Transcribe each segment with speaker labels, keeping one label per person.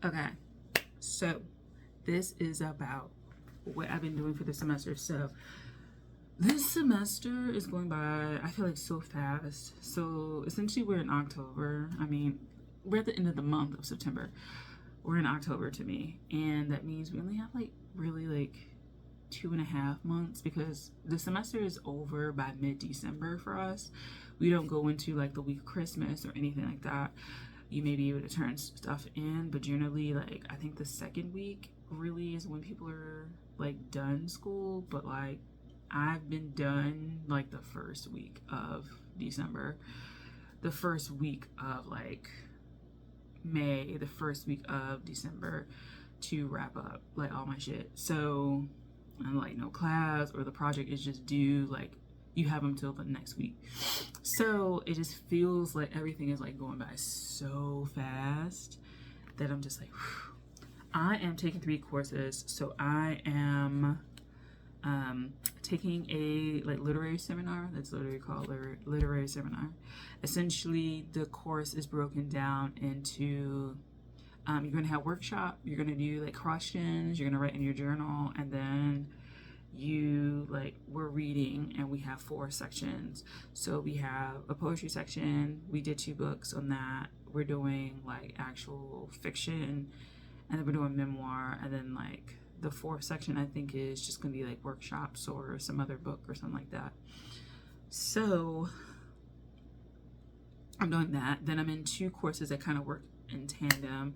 Speaker 1: Okay, so this is about what I've been doing for the semester. So this semester is going by, I feel like, so fast. So essentially, we're in October. I mean, we're at the end of the month of September. We're in October to me, and that means we only have like really like 2.5 months because the semester is over by mid-December for us. We don't go into like the week of Christmas or anything like that. You may be able to turn stuff in, but generally, like, I think the second week really is when people are like done school. But like, I've been done like the first week of December, the first week of like May, the first week of December to wrap up like all my shit. So I'm like, no class, or the project is just due, like, you have them till the next week. So it just feels like everything is like going by so fast that I'm just like, whew. I am taking 3 courses. So I am taking a like literary seminar. That's literally called literary seminar. Essentially, the course is broken down into you're going to have workshop, you're going to do like questions, you're going to write in your journal, and then we're reading, and we have 4 sections. So we have a poetry section. We did 2 books on that. We're doing like actual fiction, and then we're doing memoir, and then like the 4th section I think is just going to be like workshops or some other book or something like that. So I'm doing that. Then I'm in 2 courses that kind of work in tandem.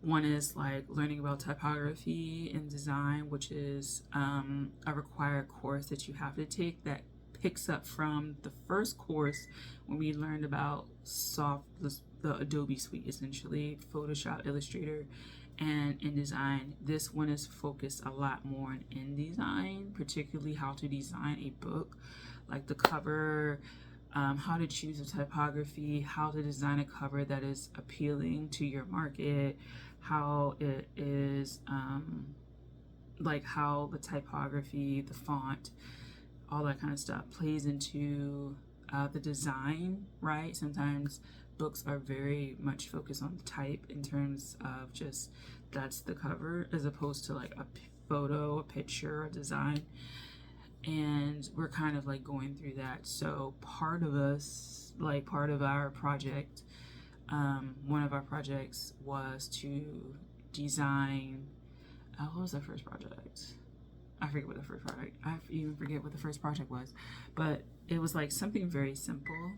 Speaker 1: One is like learning about typography and design, which is a required course that you have to take that picks up from the first course when we learned about the Adobe suite, essentially Photoshop, Illustrator, and InDesign. This one is focused a lot more on InDesign, particularly how to design a book, like the cover, how to choose a typography, how to design a cover that is appealing to your market, how it is, like how the typography, the font, all that kind of stuff plays into the design, right? Sometimes books are very much focused on the type in terms of just that's the cover as opposed to like a photo, a picture, a design. And we're kind of like going through that. So part of our project, one of our projects was to design, what was the first project? I forget what the first project, I even forget what the first project was, but it was like something very simple.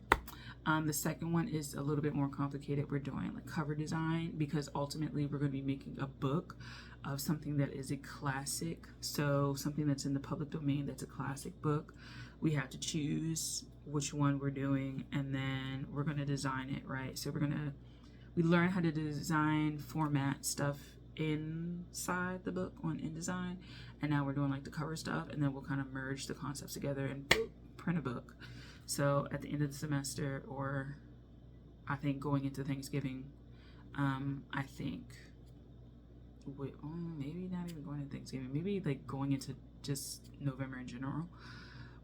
Speaker 1: The second one is a little bit more complicated. We're doing like cover design because ultimately we're going to be making a book of something that is a classic. So something that's in the public domain that's a classic book. We have to choose which one we're doing, and then we're going to design it, right? So we learn how to design, format stuff inside the book on InDesign, and now we're doing like the cover stuff, and then we'll kind of merge the concepts together and boop, print a book. So at the end of the semester, or I think going into Thanksgiving, I think, maybe not even going into Thanksgiving, maybe like going into just November in general,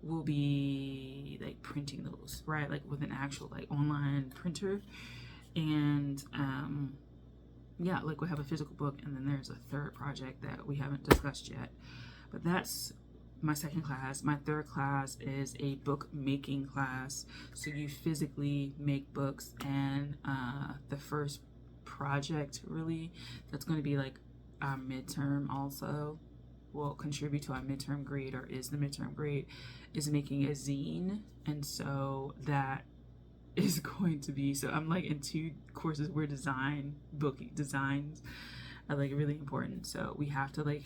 Speaker 1: we'll be like printing those, right? Like with an actual like online printer. And yeah, like we have a physical book, and then there's a third project that we haven't discussed yet. But that's my second class. My third class is a book making class. So you physically make books, and the first project really that's going to be like our midterm also will contribute to our midterm grade, or is the midterm grade, is making a zine. And so that is going to be, so I'm like in 2 courses where book designs are like really important. So we have to like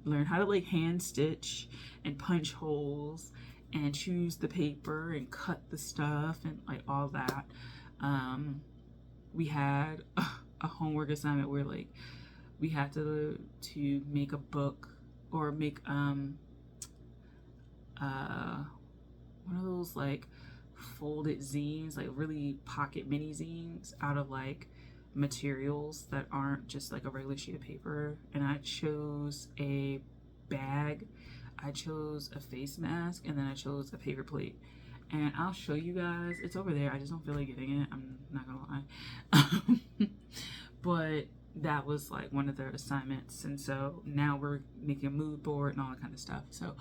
Speaker 1: learn how to like hand stitch and punch holes and choose the paper and cut the stuff and like all that. We had a homework assignment where like we had to make a book, or make one of those like folded zines, like really pocket mini zines, out of like materials that aren't just like a regular sheet of paper. And I chose a bag, I chose a face mask, and then I chose a paper plate. And I'll show you guys, it's over there, I just don't feel like getting it, I'm not gonna lie. But that was like one of their assignments, and so now we're making a mood board and all that kind of stuff. So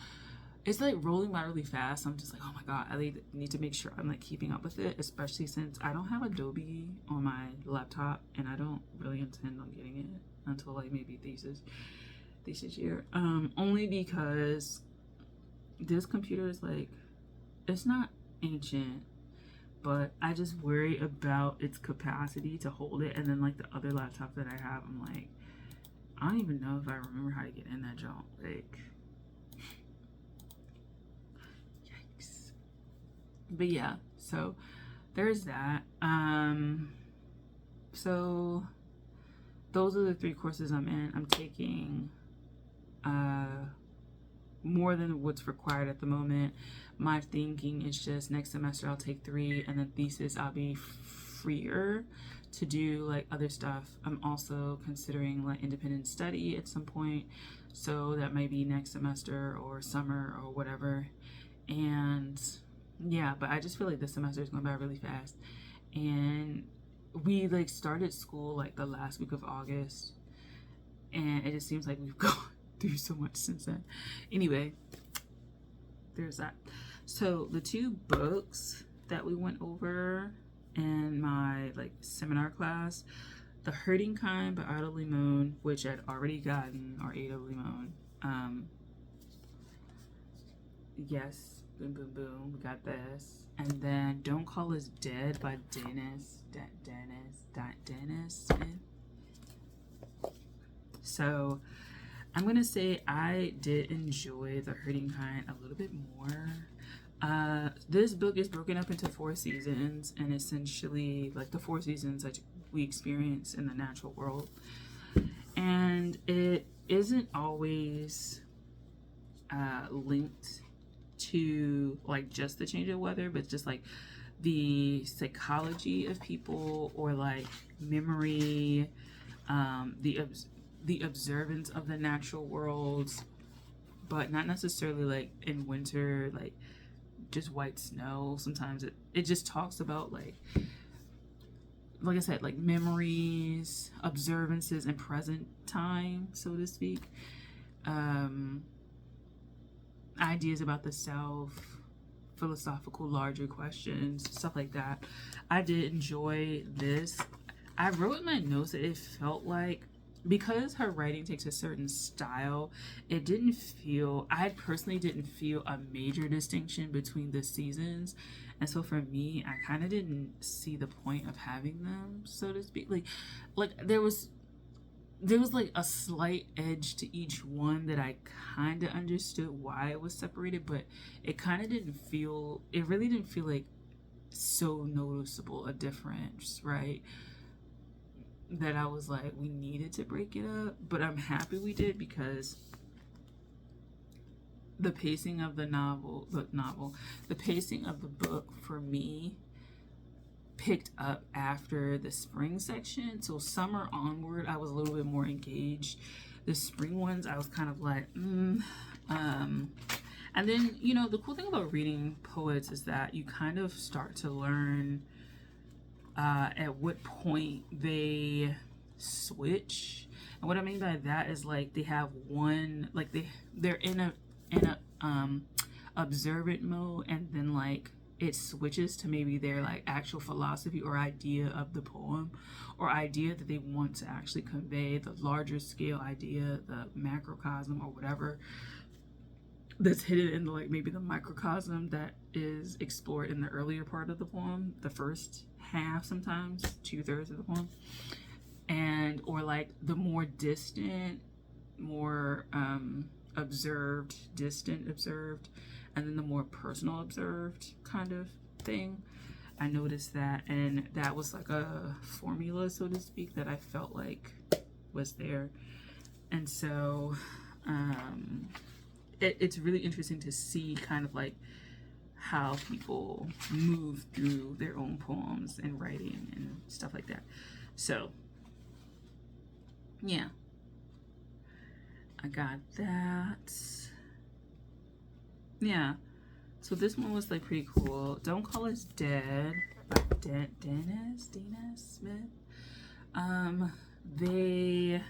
Speaker 1: it's like rolling by really fast. I'm just like, oh my god, I need to make sure I'm like keeping up with it, especially since I don't have Adobe on my laptop, and I don't really intend on getting it until like maybe thesis year. Only because this computer is like, it's not ancient, but I just worry about its capacity to hold it. And then like the other laptop that I have, I'm like, I don't even know if I remember how to get in that junk. Like, yikes. But yeah, so there's that. So those are the 3 courses I'm in. I'm taking more than what's required at the moment. My thinking is just next semester I'll take 3, and then thesis I'll be freer to do like other stuff. I'm also considering like independent study at some point, so that might be next semester or summer or whatever. And yeah, but I just feel like this semester is going by really fast, and we like started school like the last week of August, and it just seems like we've gone through so much since then. Anyway, there's that. So the 2 books that we went over in my like seminar class, The Hurting Kind by Ada Limon, which I'd already gotten, or Ada Limon. Yes, boom boom boom, we got this. And then Don't Call Us Dead by Dennis Smith. So I'm gonna say I did enjoy The Hurting Kind a little bit more. This book is broken up into 4 seasons, and essentially like the 4 seasons that we experience in the natural world, and it isn't always linked to like just the change of weather, but just like the psychology of people, or like memory, the observance of the natural world, but not necessarily like in winter, like just white snow. Sometimes it just talks about like I said, like memories, observances, and present time, so to speak. Ideas about the self, philosophical larger questions, stuff like that. I did enjoy this. I wrote in my notes that it felt like, because her writing takes a certain style, it didn't feel, I personally didn't feel a major distinction between the seasons. And so for me, I kind of didn't see the point of having them, so to speak. Like there was like a slight edge to each one that I kind of understood why it was separated, but it kind of didn't feel, it really didn't feel like so noticeable a difference, right? That I was like, we needed to break it up. But I'm happy we did, because the pacing of the pacing of the book for me picked up after the spring section. So summer onward, I was a little bit more engaged. The spring ones, I was kind of like, and then, you know, the cool thing about reading poets is that you kind of start to learn at what point they switch. And what I mean by that is like they have one, like they're in a observant mode, and then like it switches to maybe their like actual philosophy or idea of the poem, or idea that they want to actually convey, the larger scale idea, the macrocosm or whatever that's hidden in like maybe the microcosm that is explored in the earlier part of the poem, the first half, sometimes 2/3 of the poem, and or like the more distant, more distant observed, and then the more personal observed kind of thing. I noticed that, and that was like a formula, so to speak, that I felt like was there. And so it's really interesting to see kind of like how people move through their own poems and writing and stuff like that. So yeah, I got that. Yeah, so this one was like pretty cool. Don't Call Us Dead by Dennis Smith. they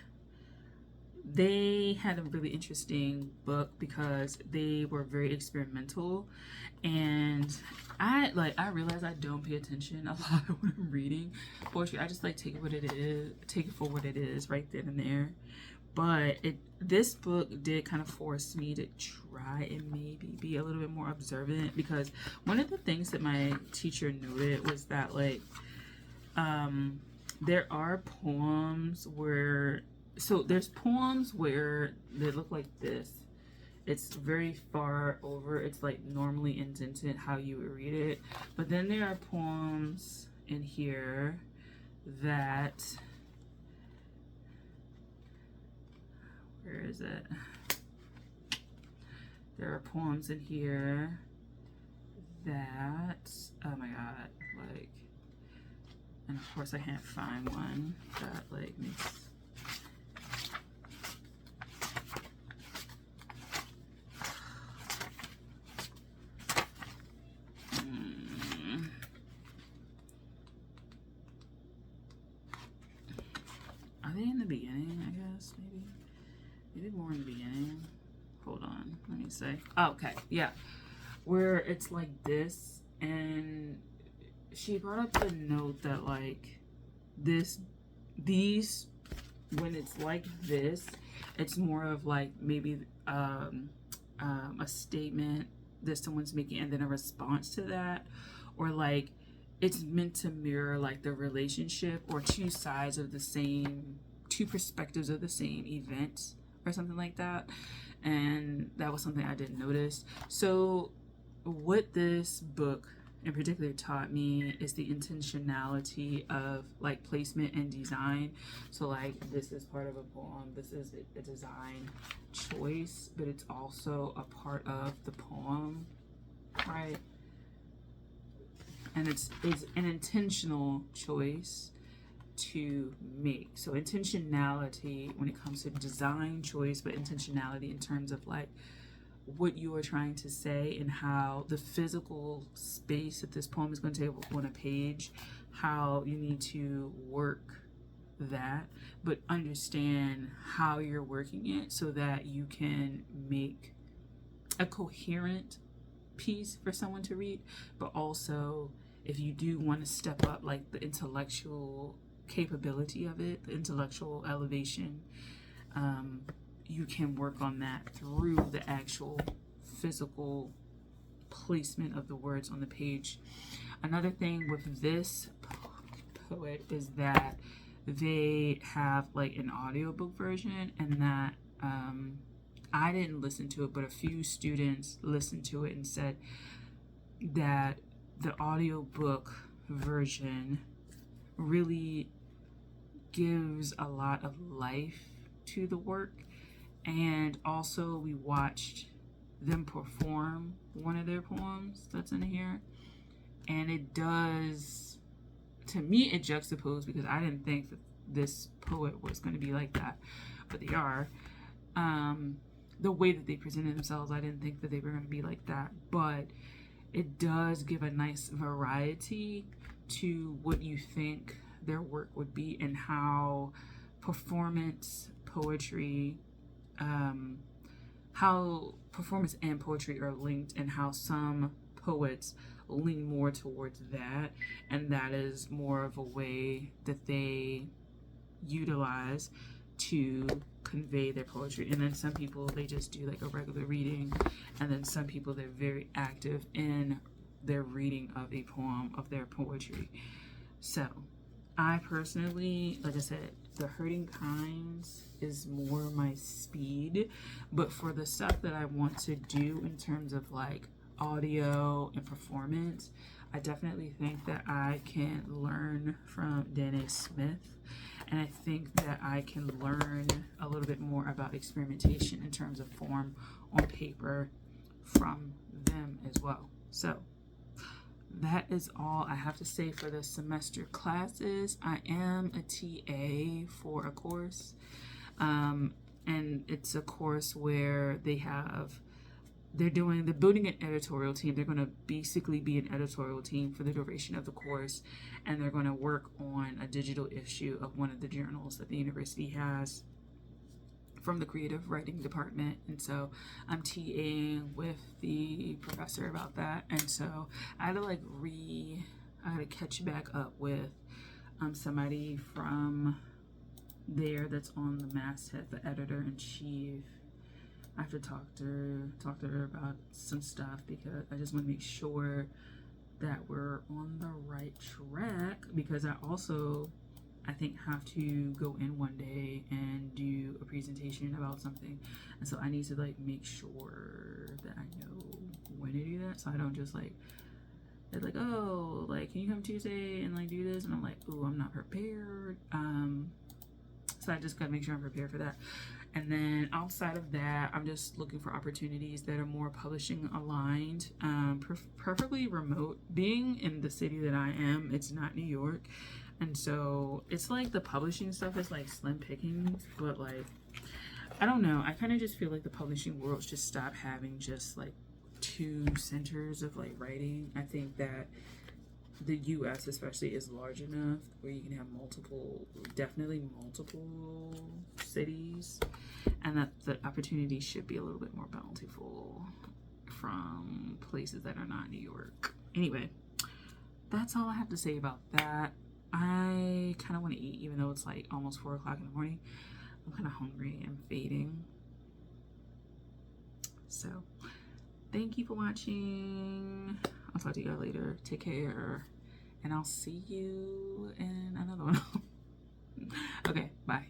Speaker 1: had a really interesting book because they were very experimental, and I realize I don't pay attention a lot when I'm reading poetry. I just like take it for what it is right then and there. But this book did kind of force me to try and maybe be a little bit more observant, because one of the things that my teacher noted was that there are poems where there's poems where they look like this. It's very far over. It's like normally indented how you would read it. But then there are poems in here that, where is it? There are poems in here that, oh my god, and of course I can't find one that makes, are they in the beginning? I guess maybe more in the beginning. Hold on, let me say. Oh, okay, yeah, where it's like this, and she brought up the note that these when it's like this, it's more of maybe a statement that someone's making and then a response to that, or it's meant to mirror the relationship or two perspectives of the same event or something like that. And that was something I didn't notice. So what this book in particular taught me is the intentionality of placement and design. So this is part of a poem, this is a design choice, but it's also a part of the poem, right? And it's an intentional choice to make. So intentionality when it comes to design choice, but intentionality in terms of what you are trying to say and how the physical space that this poem is going to take on a page, how you need to work that, but understand how you're working it so that you can make a coherent piece for someone to read. But also, if you do want to step up the intellectual capability of it, the intellectual elevation, you can work on that through the actual physical placement of the words on the page. Another thing with this poet is that they have an audiobook version, and that I didn't listen to it, but a few students listened to it and said that the audiobook version really gives a lot of life to the work. And also we watched them perform one of their poems that's in here, and it does, to me, it juxtaposed, because I didn't think that this poet was going to be like that, but they are. The way that they presented themselves, I didn't think that they were going to be like that, but it does give a nice variety to what you think their work would be, and how performance poetry, how performance and poetry are linked, and how some poets lean more towards that, and that is more of a way that they utilize to convey their poetry. And then some people, they just do a regular reading, and then some people, they're very active in their reading of a poem, of their poetry. So I personally, like I said, The Hurting Kinds is more my speed, but for the stuff that I want to do in terms of audio and performance, I definitely think that I can learn from Danae Smith, and I think that I can learn a little bit more about experimentation in terms of form on paper from them as well. So that is all I have to say for the semester classes. I am a TA for a course, and it's a course where they have they're building an editorial team. They're going to basically be an editorial team for the duration of the course, and they're going to work on a digital issue of one of the journals that the university has from the creative writing department. And so I'm TAing with the professor about that, and so I had to I had to catch back up with somebody from there that's on the masthead, the editor-in-chief. I have to talk to her about some stuff, because I just want to make sure that we're on the right track, because I think have to go in one day and do a presentation about something, and so I need to like make sure that I know when to do that, so I don't just like, they're like, oh, like, can you come Tuesday and like do this, and I'm like, oh, I'm not prepared. So I just gotta make sure I'm prepared for that. And then outside of that, I'm just looking for opportunities that are more publishing aligned, preferably remote. Being in the city that I am, it's not New York, and so it's like the publishing stuff is like slim pickings, but like, I don't know, I kind of just feel like the publishing world should stop having just like two centers of like writing. I think that the US especially is large enough where you can have definitely multiple cities, and that the opportunities should be a little bit more bountiful from places that are not New York. Anyway, that's all I have to say about that. I kind of want to eat, even though it's like almost 4 o'clock in the morning. I'm kind of hungry and fading. So thank you for watching. I'll talk to you guys later. Take care. And I'll see you in another one. Okay, bye.